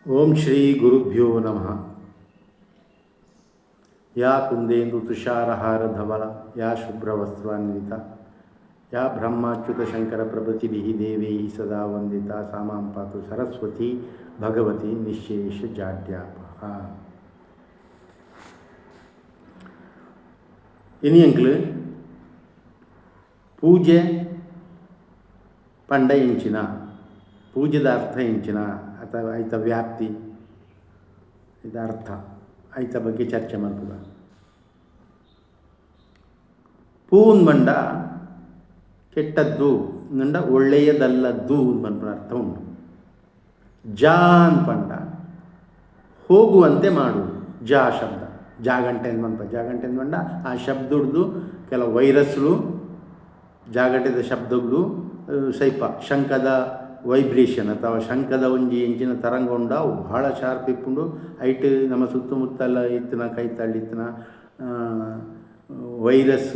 ಓಂ ಶ್ರೀ ಗುರುಭ್ಯೋ ನಮಃ. ಯಾ ಕುಂದೇಂದು ತುಷಾರಹಾರ ಧವಲ ಯಾ ಶುಭ್ರವಸ್ತ್ರಾನ್ವಿತ ಯಾ ಬ್ರಹ್ಮಾಚ್ಯುತ ಶಂಕರ ಪ್ರಭೃತಿಭಿಃ ದೇವೈಃ ಸದಾ ವಂದಿತಾ ಸಾ ಮಾಂ ಪಾತು ಸರಸ್ವತಿ ಭಗವತಿ ನಿಶೇಷ ಜಾಡ್ಯಾಪಃ. ഇനി എങ്കിൽ ಪೂಜೆ ಪಂಡ ಇಂಚಿನ ಪೂಜೆದ ಅರ್ಥ ಇಂಚಿನ ಅಥವಾ ಐತ ವ್ಯಾಪ್ತಿ ಇದು ಅರ್ಥ ಐತ ಬಗ್ಗೆ ಚರ್ಚೆ ಮಾಡ್ಬೋದ. ಪೂನ್ ಮಂಡ ಕೆಟ್ಟದ್ದು ನಂಡ ಒಳ್ಳೆಯದಲ್ಲದ್ದು ಅಂತ ಅರ್ಥ ಉಂಟು. ಜಾನ್ ಪಂಡ ಹೋಗುವಂತೆ ಮಾಡುವುದು. ಜಾ ಶಬ್ದ ಜಾಗಂಟೆ ಜಾಗಂಟೆ ಮಂಡ ಆ ಶಬ್ದದ್ದು ಕೆಲವು ವೈರಸ್ಗಳು ಜಾಗಟೆದ ಶಬ್ದಗಳು ಸ್ವಲ್ಪ ಶಂಕದ ವೈಬ್ರೇಷನ್ ಅಥವಾ ಶಂಕದ ಒಂಜಿ ಎಂಚಿನ ತರಂಗ ಉಂಡ ಅವು ಭಾಳ ಶಾರ್ಪ್ ಇಪ್ಪುಂಡು ಐಟ್ ನಮ್ಮ ಸುತ್ತಮುತ್ತಲ ಇತ್ತಿನ ಕೈತಳ್ಳಿತ್ತಿನ ವೈರಸ್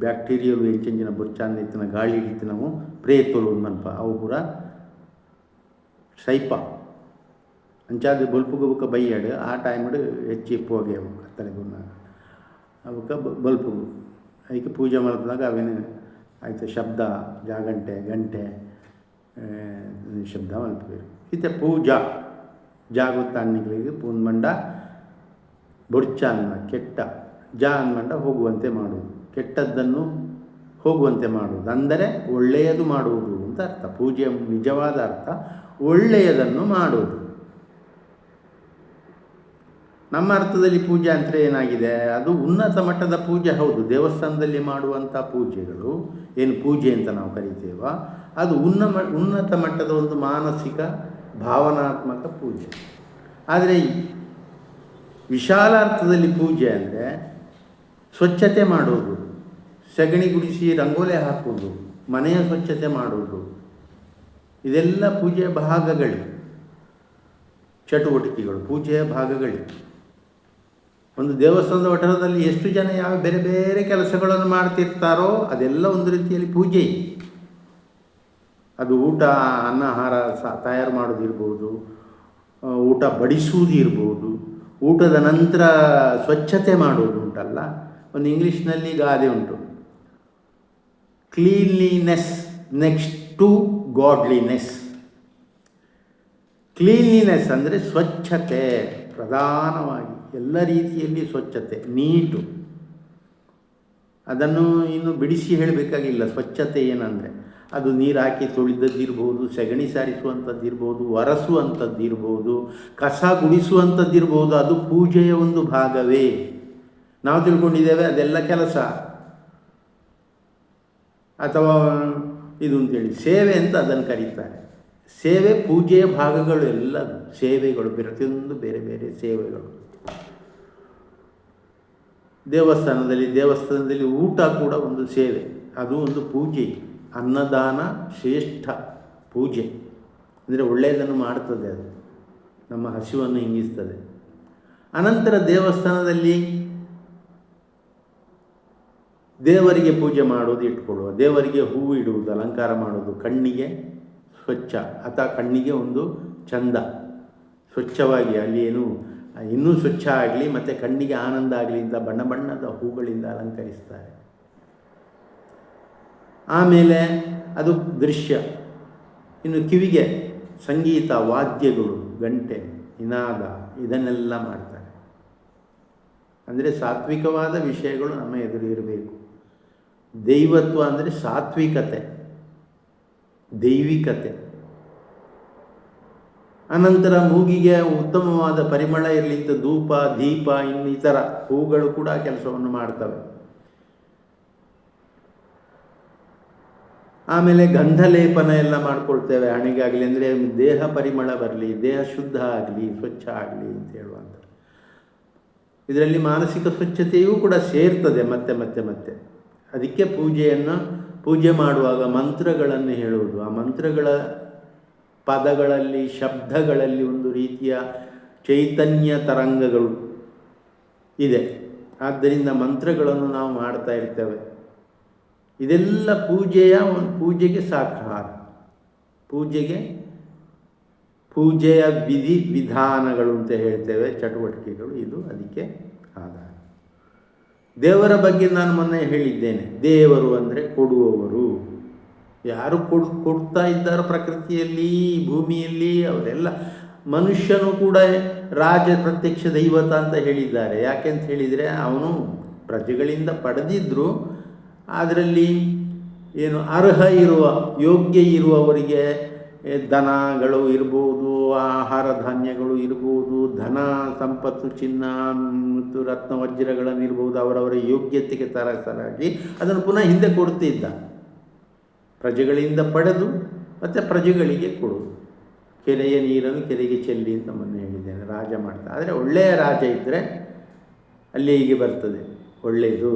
ಬ್ಯಾಕ್ಟೀರಿಯಲು ಎಂಚಿನ ಬುರ್ಚಾಂದ ಇತ್ತಿನ ಗಾಳಿ ಇತ್ತಿನವು ಪ್ರೇತಲು ಮನ್ಪ ಅವು ಪೂರ ಸೈಪ ಅಂಚಾದ ಬಲ್ಪುಗ ಬುಕ್ಕ ಬೈಯಾಡು ಆ ಟೈಮಡು ಹೆಚ್ಚು ಹೋಗಿ ಅವು ಕತ್ತಲೆ ಗುನ್ನಾಗ ಅವಕ್ಕೆ ಬಲ್ಪುಗು ಅದಕ್ಕೆ ಪೂಜೆ ಮಾಡ್ದಾಗ ಅವೇನು ಆಯ್ತು ಶಬ್ದ ಜಾಗಂಟೆ ಗಂಟೆ ಶಬ್ದ ಮಲ್ಪೇರು ಇತ್ತೆ ಪೂಜಾ ಜಾಗುತ್ತಾಣಿಗಳಿಗೆ ಪೂನ್ ಮಂಡ ಬುರ್ಚ ಅನ್ನ ಕೆಟ್ಟ ಜಾ ಅನ್ಮಂಡ ಹೋಗುವಂತೆ ಮಾಡುವುದು, ಕೆಟ್ಟದ್ದನ್ನು ಹೋಗುವಂತೆ ಮಾಡುವುದು ಅಂದರೆ ಒಳ್ಳೆಯದು ಮಾಡುವುದು ಅಂತ ಅರ್ಥ. ಪೂಜೆಯ ನಿಜವಾದ ಅರ್ಥ ಒಳ್ಳೆಯದನ್ನು ಮಾಡುವುದು. ನಮ್ಮ ಅರ್ಥದಲ್ಲಿ ಪೂಜೆ ಅಂದರೆ ಏನಾಗಿದೆ, ಅದು ಉನ್ನತ ಮಟ್ಟದ ಪೂಜೆ ಹೌದು. ದೇವಸ್ಥಾನದಲ್ಲಿ ಮಾಡುವಂಥ ಪೂಜೆಗಳು ಏನು ಪೂಜೆ ಅಂತ ನಾವು ಕರಿತೇವ ಅದು ಉನ್ನತ ಮಟ್ಟದ ಒಂದು ಮಾನಸಿಕ ಭಾವನಾತ್ಮಕ ಪೂಜೆ. ಆದರೆ ವಿಶಾಲ ಅರ್ಥದಲ್ಲಿ ಪೂಜೆ ಅಂದರೆ ಸ್ವಚ್ಛತೆ ಮಾಡೋದು, ಸಗಣಿ ಗುಡಿಸಿ ರಂಗೋಲೆ ಹಾಕೋದು, ಮನೆಯ ಸ್ವಚ್ಛತೆ ಮಾಡೋದು, ಇದೆಲ್ಲ ಪೂಜೆಯ ಭಾಗಗಳು, ಚಟುವಟಿಕೆಗಳು, ಪೂಜೆಯ ಭಾಗಗಳು. ಒಂದು ದೇವಸ್ಥಾನದ ಒಟರದಲ್ಲಿ ಎಷ್ಟು ಜನ ಯಾವ ಬೇರೆ ಬೇರೆ ಕೆಲಸಗಳನ್ನು ಮಾಡ್ತಿರ್ತಾರೋ ಅದೆಲ್ಲ ಒಂದು ರೀತಿಯಲ್ಲಿ ಪೂಜೆ. ಅದು ಊಟ ಅನ್ನ ಆಹಾರ ತಯಾರು ಮಾಡೋದಿರ್ಬೋದು, ಊಟ ಬಡಿಸುವುದು ಇರ್ಬೋದು, ಊಟದ ನಂತರ ಸ್ವಚ್ಛತೆ ಮಾಡೋದು ಉಂಟಲ್ಲ. ಒಂದು ಇಂಗ್ಲೀಷ್ನಲ್ಲಿ ಗಾದೆ ಉಂಟು, cleanliness next to godliness. Cleanliness ಅಂದರೆ ಸ್ವಚ್ಛತೆ, ಪ್ರಧಾನವಾಗಿ ಎಲ್ಲ ರೀತಿಯಲ್ಲಿ ಸ್ವಚ್ಛತೆ, ನೀಟು. ಅದನ್ನು ಇನ್ನು ಬಿಡಿಸಿ ಹೇಳಬೇಕಾಗಿಲ್ಲ. ಸ್ವಚ್ಛತೆ ಏನಂದರೆ ಅದು ನೀರು ಹಾಕಿ ತೊಳೆದದ್ದಿರ್ಬೋದು, ಸಗಣಿ ಸಾರಿಸುವಂಥದ್ದಿರ್ಬೋದು, ಒರೆಸುವಂಥದ್ದಿರ್ಬೋದು, ಕಸ ಗುಡಿಸುವಂಥದ್ದಿರ್ಬೋದು, ಅದು ಪೂಜೆಯ ಒಂದು ಭಾಗವೇ. ನಾವು ತಿಳ್ಕೊಂಡಿದ್ದೇವೆ ಅದೆಲ್ಲ ಕೆಲಸ ಅಥವಾ ಇದು ಅಂತೇಳಿ ಸೇವೆ ಅಂತ ಅದನ್ನು ಕರೀತಾರೆ. ಸೇವೆ ಪೂಜೆಯ ಭಾಗಗಳು ಎಲ್ಲದು ಸೇವೆಗಳು, ಪ್ರತಿಯೊಂದು ಬೇರೆ ಬೇರೆ ಸೇವೆಗಳು. ದೇವಸ್ಥಾನದಲ್ಲಿ ಊಟ ಕೂಡ ಒಂದು ಸೇವೆ, ಅದು ಒಂದು ಪೂಜೆ. ಅನ್ನದಾನ ಶ್ರೇಷ್ಠ ಪೂಜೆ. ಅಂದರೆ ಒಳ್ಳೆಯದನ್ನು ಮಾಡ್ತದೆ, ಅದು ನಮ್ಮ ಹಸಿವನ್ನು ಹಿಂಗಿಸ್ತದೆ. ಅನಂತರ ದೇವಸ್ಥಾನದಲ್ಲಿ ದೇವರಿಗೆ ಪೂಜೆ ಮಾಡೋದು, ಇಟ್ಕೊಳ್ಳುವ ದೇವರಿಗೆ ಹೂವು ಇಡುವುದು, ಅಲಂಕಾರ ಮಾಡೋದು, ಕಣ್ಣಿಗೆ ಸ್ವಚ್ಛ ಅಥವಾ ಕಣ್ಣಿಗೆ ಒಂದು ಚಂದ, ಸ್ವಚ್ಛವಾಗಿ ಅಲ್ಲಿ ಏನು ಇನ್ನೂ ಸ್ವಚ್ಛ ಆಗಲಿ ಮತ್ತು ಕಣ್ಣಿಗೆ ಆನಂದ ಆಗಲಿ ಅಂತ ಬಣ್ಣ ಬಣ್ಣದ ಹೂಗಳಿಂದ ಅಲಂಕರಿಸ್ತಾರೆ. ಆಮೇಲೆ ಅದು ದೃಶ್ಯ. ಇನ್ನು ಕಿವಿಗೆ ಸಂಗೀತ, ವಾದ್ಯಗಳು, ಗಂಟೆ, ನಿನಾದ ಇದನ್ನೆಲ್ಲ ಮಾಡ್ತಾರೆ. ಅಂದರೆ ಸಾತ್ವಿಕವಾದ ವಿಷಯಗಳು ನಮ್ಮ ಎದುರು ಇರಬೇಕು. ದೈವತ್ವ ಅಂದರೆ ಸಾತ್ವಿಕತೆ, ದೈವಿಕತೆ. ಅನಂತರ ಮೂಗಿಗೆ ಉತ್ತಮವಾದ ಪರಿಮಳ ಇರಲಿ ಅಂತ ಧೂಪ, ದೀಪ, ಇನ್ನಿತರ ಹೂಗಳು ಕೂಡ ಕೆಲಸವನ್ನು ಮಾಡ್ತವೆ. ಆಮೇಲೆ ಗಂಧಲೇಪನ ಎಲ್ಲ ಮಾಡ್ಕೊಳ್ತೇವೆ ಹಣೆಗಾಗಲಿ, ಅಂದರೆ ದೇಹ ಪರಿಮಳ ಬರಲಿ, ದೇಹ ಶುದ್ಧ ಆಗಲಿ, ಸ್ವಚ್ಛ ಆಗಲಿ ಅಂತ ಹೇಳುವಂಥ. ಇದರಲ್ಲಿ ಮಾನಸಿಕ ಸ್ವಚ್ಛತೆಯೂ ಕೂಡ ಸೇರ್ತದೆ ಮತ್ತೆ ಮತ್ತೆ ಮತ್ತೆ. ಅದಕ್ಕೆ ಪೂಜೆ ಮಾಡುವಾಗ ಮಂತ್ರಗಳನ್ನು ಹೇಳುವುದು. ಆ ಮಂತ್ರಗಳ ಪದಗಳಲ್ಲಿ, ಶಬ್ದಗಳಲ್ಲಿ ಒಂದು ರೀತಿಯ ಚೈತನ್ಯ ತರಂಗಗಳು ಇದೆ. ಆದ್ದರಿಂದ ಮಂತ್ರಗಳನ್ನು ನಾವು ಮಾಡ್ತಾ ಇರ್ತೇವೆ. ಇದೆಲ್ಲ ಪೂಜೆಗೆ ಸಾಕಾರ, ಪೂಜೆಗೆ ಪೂಜೆಯ ವಿಧಿ ವಿಧಾನಗಳು ಅಂತ ಹೇಳ್ತೇವೆ, ಚಟುವಟಿಕೆಗಳು, ಇದು ಅದಕ್ಕೆ ಆಧಾರ. ದೇವರ ಬಗ್ಗೆ ನಾನು ಮೊನ್ನೆ ಹೇಳಿದ್ದೇನೆ, ದೇವರು ಅಂದರೆ ಕೊಡುವವರು. ಯಾರು ಕೊಡ್ತಾ ಇದ್ದಾರೋ ಪ್ರಕೃತಿಯಲ್ಲಿ, ಭೂಮಿಯಲ್ಲಿ, ಅವರೆಲ್ಲ. ಮನುಷ್ಯನು ಕೂಡ ಪ್ರತ್ಯಕ್ಷ ದೈವತ ಅಂತ ಹೇಳಿದ್ದಾರೆ. ಯಾಕೆಂತ ಹೇಳಿದರೆ ಅವನು ಪ್ರಜೆಗಳಿಂದ ಪಡೆದಿದ್ದರೂ ಅದರಲ್ಲಿ ಏನು ಅರ್ಹ ಇರುವ, ಯೋಗ್ಯ ಇರುವವರಿಗೆ ದನಗಳು ಇರ್ಬೋದು, ಆಹಾರ ಧಾನ್ಯಗಳು ಇರ್ಬೋದು, ಧನ ಸಂಪತ್ತು, ಚಿನ್ನ ಮತ್ತು ರತ್ನ ವಜ್ರಗಳನ್ನಿರ್ಬೋದು, ಅವರವರ ಯೋಗ್ಯತೆಗೆ ತರತರಾಗಿ ಅದನ್ನು ಪುನಃ ಹಿಂದೆ ಕೊಡ್ತಿದ್ದ. ಪ್ರಜೆಗಳಿಂದ ಪಡೆದು ಮತ್ತು ಪ್ರಜೆಗಳಿಗೆ ಕೊಡುವುದು. ಕೆರೆಯ ನೀರನ್ನು ಕೆರೆಗೆ ಚೆಲ್ಲಿ ಅಂತ ಮೊನ್ನೆ ಹೇಳಿದ್ದೇನೆ, ರಾಜ ಮಾಡ್ತಾ. ಆದರೆ ಒಳ್ಳೆಯ ರಾಜ ಇದ್ದರೆ ಅಲ್ಲಿ ಹೀಗೆ ಬರ್ತದೆ, ಒಳ್ಳೆಯದು.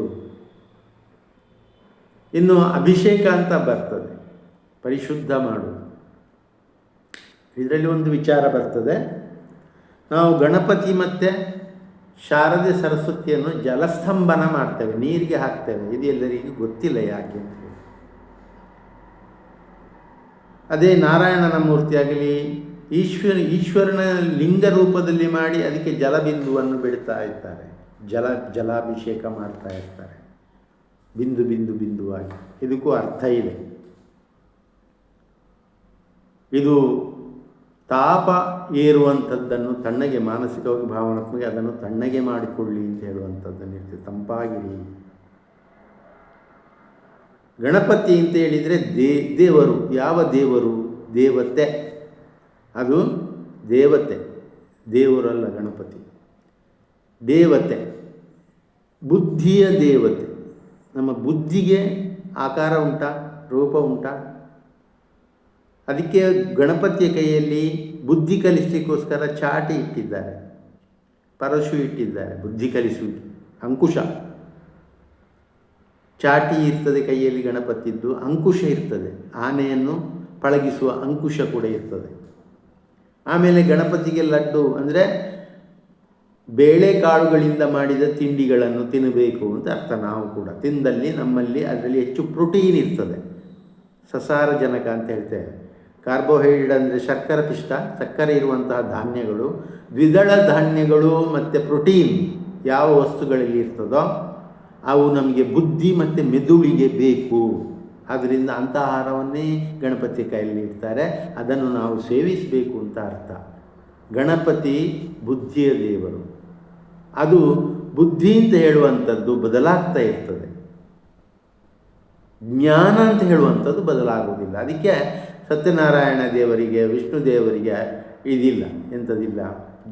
ಇನ್ನು ಅಭಿಷೇಕ ಅಂತ ಬರ್ತದೆ, ಪರಿಶುದ್ಧ ಮಾಡುವುದು. ಇದರಲ್ಲಿ ಒಂದು ವಿಚಾರ ಬರ್ತದೆ. ನಾವು ಗಣಪತಿ ಮತ್ತು ಶಾರದೆ ಸರಸ್ವತಿಯನ್ನು ಜಲಸ್ತಂಭನ ಮಾಡ್ತೇವೆ, ನೀರಿಗೆ ಹಾಕ್ತೇವೆ. ಇದು ಎಲ್ಲರಿಗೂ ಗೊತ್ತಿಲ್ಲ ಯಾಕೆ ಅಂತ ಹೇಳಿ. ಅದೇ ನಾರಾಯಣನ ಮೂರ್ತಿಯಾಗಲಿ, ಈಶ್ವರನ ಲಿಂಗ ರೂಪದಲ್ಲಿ ಮಾಡಿ ಅದಕ್ಕೆ ಜಲಬಿಂದುವನ್ನು ಬಿಡ್ತಾ ಇರ್ತಾರೆ, ಜಲಾಭಿಷೇಕ ಮಾಡ್ತಾ ಇರ್ತಾರೆ, ಬಿಂದು ಬಿಂದು ಬಿಂದುವಾಗಿ. ಇದಕ್ಕೂ ಅರ್ಥ ಇದೆ. ಇದು ತಾಪ ಏರುವಂಥದ್ದನ್ನು ತಣ್ಣಗೆ, ಮಾನಸಿಕವಾಗಿ ಭಾವನಾತ್ಮಕ ಅದನ್ನು ತಣ್ಣಗೆ ಮಾಡಿಕೊಳ್ಳಿ ಅಂತ ಹೇಳುವಂಥದ್ದನ್ನು ಇರ್ತದೆ, ತಂಪಾಗಿರಿ. ಗಣಪತಿ ಅಂತ ಹೇಳಿದರೆ ದೇವರು. ಯಾವ ದೇವರು? ದೇವತೆ. ಅದು ದೇವತೆ, ದೇವರಲ್ಲ ಗಣಪತಿ. ದೇವತೆ, ಬುದ್ಧಿಯ ದೇವತೆ. ನಮ್ಮ ಬುದ್ಧಿಗೆ ಆಕಾರ ಉಂಟಾ, ರೂಪ ಉಂಟಾ? ಅದಕ್ಕೆ ಗಣಪತಿಯ ಕೈಯಲ್ಲಿ ಬುದ್ಧಿ ಕಲಿಸಲಿಕ್ಕೋಸ್ಕರ ಚಾಟಿ ಇಟ್ಟಿದ್ದಾರೆ, ಪರಶು ಇಟ್ಟಿದ್ದಾರೆ, ಬುದ್ಧಿ ಕಲಿಸುವಿಕೆ, ಅಂಕುಶ. ಚಾಟಿ ಇರ್ತದೆ ಕೈಯಲ್ಲಿ ಗಣಪತಿದ್ದು, ಅಂಕುಶ ಇರ್ತದೆ, ಆನೆಯನ್ನು ಪಳಗಿಸುವ ಅಂಕುಶ ಕೂಡ ಇರ್ತದೆ. ಆಮೇಲೆ ಗಣಪತಿಗೆ ಲಡ್ಡು ಅಂದರೆ ಬೇಳೆಕಾಳುಗಳಿಂದ ಮಾಡಿದ ತಿಂಡಿಗಳನ್ನು ತಿನ್ನಬೇಕು ಅಂತ ಅರ್ಥ. ನಾವು ಕೂಡ ತಿಂದಲ್ಲಿ ನಮ್ಮಲ್ಲಿ ಅದರಲ್ಲಿ ಹೆಚ್ಚು ಪ್ರೋಟೀನ್ ಇರ್ತದೆ, ಸಸಾರಜನಕ ಅಂತ ಹೇಳ್ತೇವೆ. ಕಾರ್ಬೋಹೈಡ್ರೇಟ್ ಅಂದರೆ ಶರ್ಕರ ಪಿಷ್ಟ, ಸಕ್ಕರೆ ಇರುವಂತಹ ಧಾನ್ಯಗಳು, ದ್ವಿದಳ ಧಾನ್ಯಗಳು ಮತ್ತು ಪ್ರೋಟೀನ್ ಯಾವ ವಸ್ತುಗಳಲ್ಲಿ ಇರ್ತದೋ ಅವು ನಮಗೆ ಬುದ್ಧಿ ಮತ್ತು ಮೆದುಳಿಗೆ ಬೇಕು. ಆದ್ದರಿಂದ ಅಂಥ ಆಹಾರವನ್ನೇ ಗಣಪತಿ ಕೈಯಲ್ಲಿ ಇಡ್ತಾರೆ, ಅದನ್ನು ನಾವು ಸೇವಿಸಬೇಕು ಅಂತ ಅರ್ಥ. ಗಣಪತಿ ಬುದ್ಧಿಯ ದೇವರು. ಅದು ಬುದ್ಧಿ ಅಂತ ಹೇಳುವಂಥದ್ದು ಬದಲಾಗ್ತಾ ಇರ್ತದೆ, ಜ್ಞಾನ ಅಂತ ಹೇಳುವಂಥದ್ದು ಬದಲಾಗುವುದಿಲ್ಲ. ಅದಕ್ಕೆ ಸತ್ಯನಾರಾಯಣ ದೇವರಿಗೆ, ವಿಷ್ಣು ದೇವರಿಗೆ ಇದಿಲ್ಲ, ಎಂಥದಿಲ್ಲ,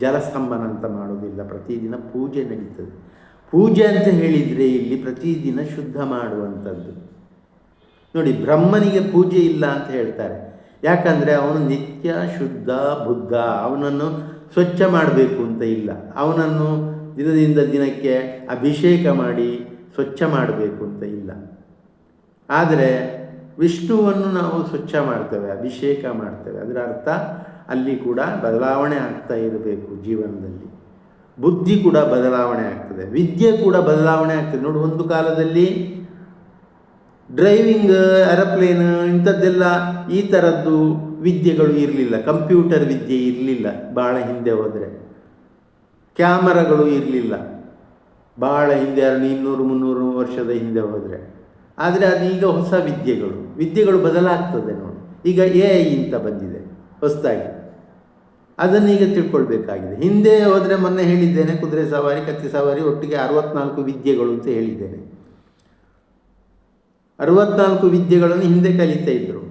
ಜಲಸ್ತಂಭನ ಅಂತ ಮಾಡೋದಿಲ್ಲ. ಪ್ರತಿದಿನ ಪೂಜೆ ನಡೀತದೆ. ಪೂಜೆ ಅಂತ ಹೇಳಿದರೆ ಇಲ್ಲಿ ಪ್ರತಿದಿನ ಶುದ್ಧ ಮಾಡುವಂಥದ್ದು. ನೋಡಿ, ಬ್ರಹ್ಮನಿಗೆ ಪೂಜೆ ಇಲ್ಲ ಅಂತ ಹೇಳ್ತಾರೆ. ಯಾಕಂದರೆ ಅವನು ನಿತ್ಯ ಶುದ್ಧ ಬುದ್ಧ, ಅವನನ್ನು ಸ್ವಚ್ಛ ಮಾಡಬೇಕು ಅಂತ ಇಲ್ಲ. ಅವನನ್ನು ದಿನದಿಂದ ದಿನಕ್ಕೆ ಅಭಿಷೇಕ ಮಾಡಿ ಸ್ವಚ್ಛ ಮಾಡಬೇಕು ಅಂತ ಇಲ್ಲ. ಆದರೆ ವಿಷ್ಣುವನ್ನು ನಾವು ಸ್ವಚ್ಛ ಮಾಡ್ತೇವೆ, ಅಭಿಷೇಕ ಮಾಡ್ತೇವೆ. ಅದರ ಅರ್ಥ ಅಲ್ಲಿ ಕೂಡ ಬದಲಾವಣೆ ಆಗ್ತಾ ಇರಬೇಕು ಜೀವನದಲ್ಲಿ. ಬುದ್ಧಿ ಕೂಡ ಬದಲಾವಣೆ ಆಗ್ತದೆ, ವಿದ್ಯೆ ಕೂಡ ಬದಲಾವಣೆ ಆಗ್ತದೆ. ನೋಡಿ, ಒಂದು ಕಾಲದಲ್ಲಿ ಡ್ರೈವಿಂಗ್, ಏರೋಪ್ಲೇನ್ ಇಂಥದ್ದೆಲ್ಲ ಈ ಥರದ್ದು ವಿದ್ಯೆಗಳು ಇರಲಿಲ್ಲ. ಕಂಪ್ಯೂಟರ್ ವಿದ್ಯೆ ಇರಲಿಲ್ಲ ಭಾಳ ಹಿಂದೆ ಹೋದರೆ. ಕ್ಯಾಮರಾಗಳು ಇರಲಿಲ್ಲ ಭಾಳ ಹಿಂದೆ, 200-300 ವರ್ಷದ ಹಿಂದೆ ಹೋದರೆ. ಆದರೆ ಅದೀಗ ಹೊಸ ವಿದ್ಯೆಗಳು ಬದಲಾಗ್ತದೆ ನೋಡಿ. ಈಗ AI ಅಂತ ಬಂದಿದೆ ಹೊಸದಾಗಿ, ಅದನ್ನು ಈಗ ತಿಳ್ಕೊಳ್ಬೇಕಾಗಿದೆ. ಹಿಂದೆ ಹೋದರೆ ಮೊನ್ನೆ ಹೇಳಿದ್ದೇನೆ, ಕುದುರೆ ಸವಾರಿ, ಕತ್ತಿ ಸವಾರಿ, ಒಟ್ಟಿಗೆ 64 ವಿದ್ಯೆಗಳು ಅಂತ ಹೇಳಿದ್ದೇನೆ. 64 ವಿದ್ಯೆಗಳನ್ನು ಹಿಂದೆ ಕಲಿತಾ ಇದ್ದರು.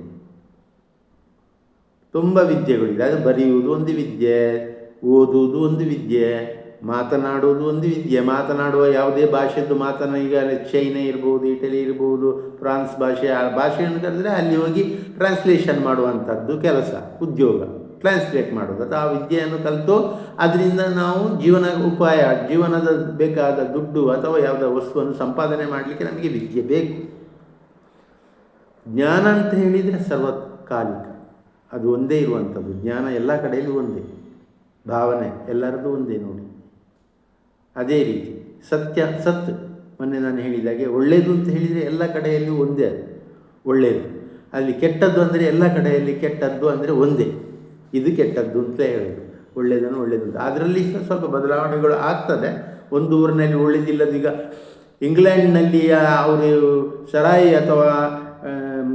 ತುಂಬ ವಿದ್ಯೆಗಳಿದೆ. ಅದು ಬರೆಯುವುದು ಒಂದು ವಿದ್ಯೆ, ಓದುವುದು ಒಂದು ವಿದ್ಯೆ, ಮಾತನಾಡುವುದು ಒಂದು ವಿದ್ಯೆ. ಮಾತನಾಡುವ ಯಾವುದೇ ಭಾಷೆದ್ದು ಈಗ ಚೈನಾ ಇರ್ಬೋದು, ಇಟಲಿ ಇರ್ಬೋದು, ಫ್ರಾನ್ಸ್ ಭಾಷೆ, ಆ ಭಾಷೆಯನ್ನು ಕರೆದರೆ ಅಲ್ಲಿ ಹೋಗಿ ಟ್ರಾನ್ಸ್ಲೇಷನ್ ಮಾಡುವಂಥದ್ದು ಕೆಲಸ, ಉದ್ಯೋಗ, ಟ್ರಾನ್ಸ್ಲೇಟ್ ಮಾಡೋದು. ಅದು ಆ ವಿದ್ಯೆಯನ್ನು ಕಲಿತು ಅದರಿಂದ ನಾವು ಜೀವನದ ಬೇಕಾದ ದುಡ್ಡು ಅಥವಾ ಯಾವುದೋ ವಸ್ತುವನ್ನು ಸಂಪಾದನೆ ಮಾಡಲಿಕ್ಕೆ ನಮಗೆ ವಿದ್ಯೆ ಬೇಕು. ಜ್ಞಾನ ಅಂತ ಹೇಳಿದರೆ ಸರ್ವಕಾಲಿಕ, ಅದು ಒಂದೇ ಇರುವಂಥದ್ದು. ಜ್ಞಾನ ಎಲ್ಲ ಕಡೆಯಲ್ಲೂ ಒಂದೇ, ಭಾವನೆ ಎಲ್ಲರದ್ದು ಒಂದೇ ನೋಡಿ. ಅದೇ ರೀತಿ ಸತ್ ಮೊನ್ನೆ ನಾನು ಹೇಳಿದಾಗೆ ಒಳ್ಳೆಯದು ಅಂತ ಹೇಳಿದರೆ ಎಲ್ಲ ಕಡೆಯಲ್ಲೂ ಒಂದೇ, ಅದು ಒಳ್ಳೆಯದು. ಅಲ್ಲಿ ಕೆಟ್ಟದ್ದು ಅಂದರೆ ಎಲ್ಲ ಕಡೆಯಲ್ಲಿ ಕೆಟ್ಟದ್ದು ಅಂದರೆ ಒಂದೇ. ಇದು ಕೆಟ್ಟದ್ದು ಅಂತ ಹೇಳೋದು, ಒಳ್ಳೆಯದನ್ನು ಒಳ್ಳೆಯದು ಅಂತ. ಅದರಲ್ಲಿ ಸ್ವಲ್ಪ ಬದಲಾವಣೆಗಳು ಆಗ್ತದೆ. ಒಂದು ಊರಿನಲ್ಲಿ ಒಳ್ಳೆಯದಿಲ್ಲದ, ಈಗ ಇಂಗ್ಲೆಂಡ್ನಲ್ಲಿ ಅವರು ಸರಾಯಿ ಅಥವಾ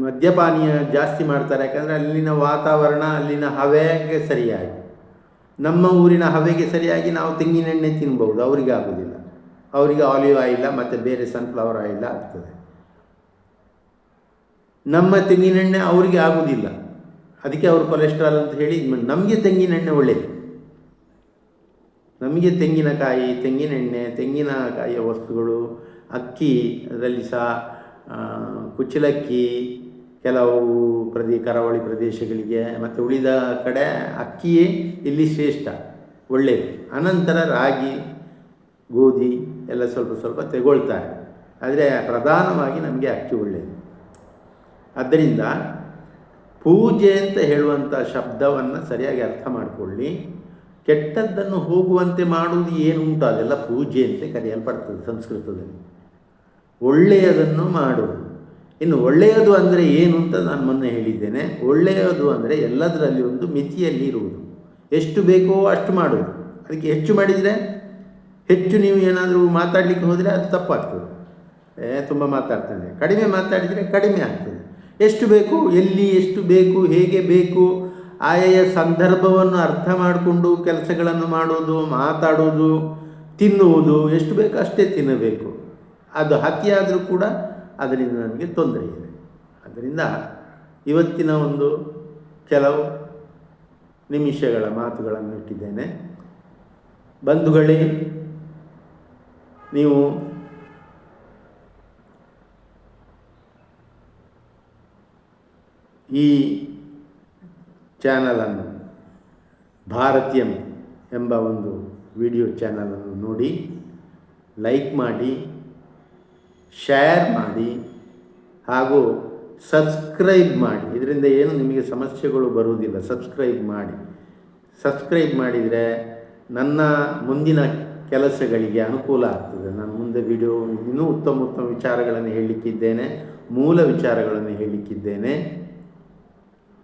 ಮದ್ಯಪಾನೀಯ ಜಾಸ್ತಿ ಮಾಡ್ತಾರೆ, ಯಾಕಂದರೆ ಅಲ್ಲಿನ ವಾತಾವರಣ, ಅಲ್ಲಿನ ಹವೆಗೆ ಸರಿಯಾಗಿ. ನಮ್ಮ ಊರಿನ ಹವೆಗೆ ಸರಿಯಾಗಿ ನಾವು ತೆಂಗಿನೆಣ್ಣೆ ತಿನ್ಬೋದು, ಅವರಿಗೆ ಆಗೋದಿಲ್ಲ. ಅವರಿಗೆ ಆಲಿವ್ ಆಯಿಲ ಮತ್ತು ಬೇರೆ ಸನ್ಫ್ಲವರ್ ಆಯಿಲ ಆಗ್ತದೆ. ನಮ್ಮ ತೆಂಗಿನೆಣ್ಣೆ ಅವರಿಗೆ ಆಗೋದಿಲ್ಲ, ಅದಕ್ಕೆ ಅವರು ಕೊಲೆಸ್ಟ್ರಾಲ್ ಅಂತ ಹೇಳಿ. ನಮಗೆ ತೆಂಗಿನೆಣ್ಣೆ ಒಳ್ಳೆಯದು. ನಮಗೆ ತೆಂಗಿನಕಾಯಿ, ತೆಂಗಿನೆಣ್ಣೆ, ತೆಂಗಿನಕಾಯಿಯ ವಸ್ತುಗಳು, ಅಕ್ಕಿ, ಅದರಲ್ಲಿ ಸಹ ಕುಚ್ಚಲಕ್ಕಿ ಕೆಲವು ಕರಾವಳಿ ಪ್ರದೇಶಗಳಿಗೆ, ಮತ್ತು ಉಳಿದ ಕಡೆ ಅಕ್ಕಿಯೇ ಇಲ್ಲಿ ಶ್ರೇಷ್ಠ, ಒಳ್ಳೆಯದು. ಅನಂತರ ರಾಗಿ, ಗೋಧಿ ಎಲ್ಲ ಸ್ವಲ್ಪ ಸ್ವಲ್ಪ ತಗೊಳ್ತಾರೆ, ಆದರೆ ಪ್ರಧಾನವಾಗಿ ನಮಗೆ ಅಕ್ಕಿ ಒಳ್ಳೆಯದು. ಆದ್ದರಿಂದ ಪೂಜೆ ಅಂತ ಹೇಳುವಂಥ ಶಬ್ದವನ್ನು ಸರಿಯಾಗಿ ಅರ್ಥ ಮಾಡಿಕೊಳ್ಳಿ. ಕೆಟ್ಟದ್ದನ್ನು ಹೋಗುವಂತೆ ಮಾಡುವುದು ಏನುಂಟು ಅದೆಲ್ಲ ಪೂಜೆ ಅಂತ ಕರೆಯಲ್ಪಡ್ತದೆ ಸಂಸ್ಕೃತದಲ್ಲಿ. ಒಳ್ಳೆಯದನ್ನು ಮಾಡುವುದು. ಇನ್ನು ಒಳ್ಳೆಯದು ಅಂದರೆ ಏನು ಅಂತ ನಾನು ಮೊನ್ನೆ ಹೇಳಿದ್ದೇನೆ. ಒಳ್ಳೆಯದು ಅಂದರೆ ಎಲ್ಲದರಲ್ಲಿ ಒಂದು ಮಿತಿಯಲ್ಲಿ ಇರುವುದು. ಎಷ್ಟು ಬೇಕೋ ಅಷ್ಟು ಮಾಡುವುದು. ಅದಕ್ಕೆ ಹೆಚ್ಚು ಮಾಡಿದರೆ, ಹೆಚ್ಚು ನೀವು ಏನಾದರೂ ಮಾತಾಡಲಿಕ್ಕೆ ಹೋದರೆ ಅದು ತಪ್ಪಾಗ್ತದೆ, ತುಂಬ ಮಾತಾಡ್ತಾನೆ. ಕಡಿಮೆ ಮಾತಾಡಿದರೆ ಕಡಿಮೆ ಆಗ್ತದೆ. ಎಷ್ಟು ಬೇಕು, ಎಲ್ಲಿ ಎಷ್ಟು ಬೇಕು, ಹೇಗೆ ಬೇಕು, ಆಯಾ ಸಂದರ್ಭವನ್ನು ಅರ್ಥ ಮಾಡಿಕೊಂಡು ಕೆಲಸಗಳನ್ನು ಮಾಡೋದು, ಮಾತಾಡೋದು, ತಿನ್ನುವುದು. ಎಷ್ಟು ಬೇಕು ಅಷ್ಟೇ ತಿನ್ನಬೇಕು. ಅದು ಅತಿಯಾದರೂ ಕೂಡ ಅದರಿಂದ ನಮಗೆ ತೊಂದರೆ ಇದೆ. ಆದ್ದರಿಂದ ಇವತ್ತಿನ ಒಂದು ಕೆಲವು ನಿಮಿಷಗಳ ಮಾತುಗಳನ್ನು ಇಟ್ಟಿದ್ದೇನೆ. ಬಂಧುಗಳೇ, ನೀವು ಈ ಚಾನಲನ್ನು, ಭಾರತೀಯಂ ಎಂಬ ಒಂದು ವಿಡಿಯೋ ಚಾನಲನ್ನು ನೋಡಿ, ಲೈಕ್ ಮಾಡಿ, ಶೇರ್ ಮಾಡಿ, ಹಾಗೂ ಸಬ್ಸ್ಕ್ರೈಬ್ ಮಾಡಿ. ಇದರಿಂದ ಏನು ನಿಮಗೆ ಸಮಸ್ಯೆಗಳು ಬರುವುದಿಲ್ಲ. ಸಬ್ಸ್ಕ್ರೈಬ್ ಮಾಡಿ. ಸಬ್ಸ್ಕ್ರೈಬ್ ಮಾಡಿದರೆ ನನ್ನ ಮುಂದಿನ ಕೆಲಸಗಳಿಗೆ ಅನುಕೂಲ ಆಗ್ತದೆ. ನಾನು ಮುಂದೆ ವಿಡಿಯೋ ಇನ್ನೂ ಉತ್ತಮ ಉತ್ತಮ ವಿಚಾರಗಳನ್ನು ಹೇಳಲಿಕ್ಕಿದ್ದೇನೆ, ಮೂಲ ವಿಚಾರಗಳನ್ನು ಹೇಳಲಿಕ್ಕಿದ್ದೇನೆ.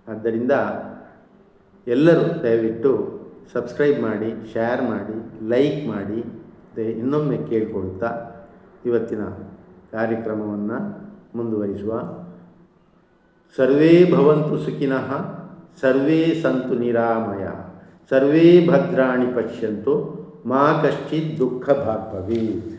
ಆದ್ದರಿಂದ ಎಲ್ಲರೂ ದಯವಿಟ್ಟು ಸಬ್ಸ್ಕ್ರೈಬ್ ಮಾಡಿ, ಶೇರ್ ಮಾಡಿ, ಲೈಕ್ ಮಾಡಿ. ಇನ್ನೊಮ್ಮೆ ಕೇಳಿಕೊಳ್ಳುತ್ತಾ ಇವತ್ತಿನ ಕಾರ್ಯಕ್ರಮವನ್ನು ಮುಂದುವರಿಸುವ. ಸರ್ವೇ ಭವಂತು ಸುಖಿನಃ, ಸರ್ವೇ ಸಂತು ನಿರಾಮಯ, ಸರ್ವೇ ಭದ್ರಾಣಿ ಪಶ್ಯಂತು, ಮಾ ಕಶ್ಚಿತ್ ದುಃಖ ಭಾಗ್ ಭವೇತ್.